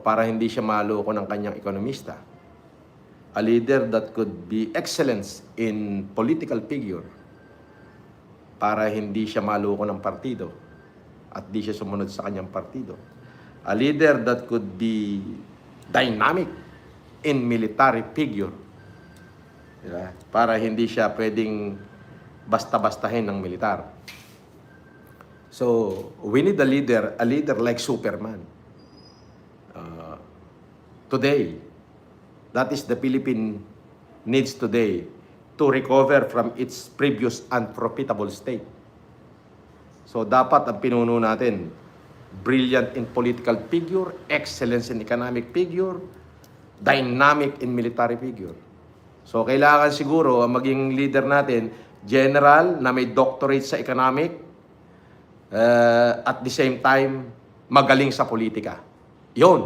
para hindi siya maloko ng kanyang ekonomista. A leader that could be excellence in political figure para hindi siya maloko ng partido at di siya sumunod sa kanyang partido. A leader that could be dynamic in military figure, diba? Para hindi siya pwedeng basta-bastahin ng militar. So, we need a leader like Superman. Today, that is the Philippine needs today to recover from its previous unprofitable state. So, dapat ang pinuno natin, brilliant in political figure, excellence in economic figure, dynamic in military figure. So, kailangan siguro ang maging leader natin, general na may doctorate sa economic, at the same time, magaling sa politika. Yun.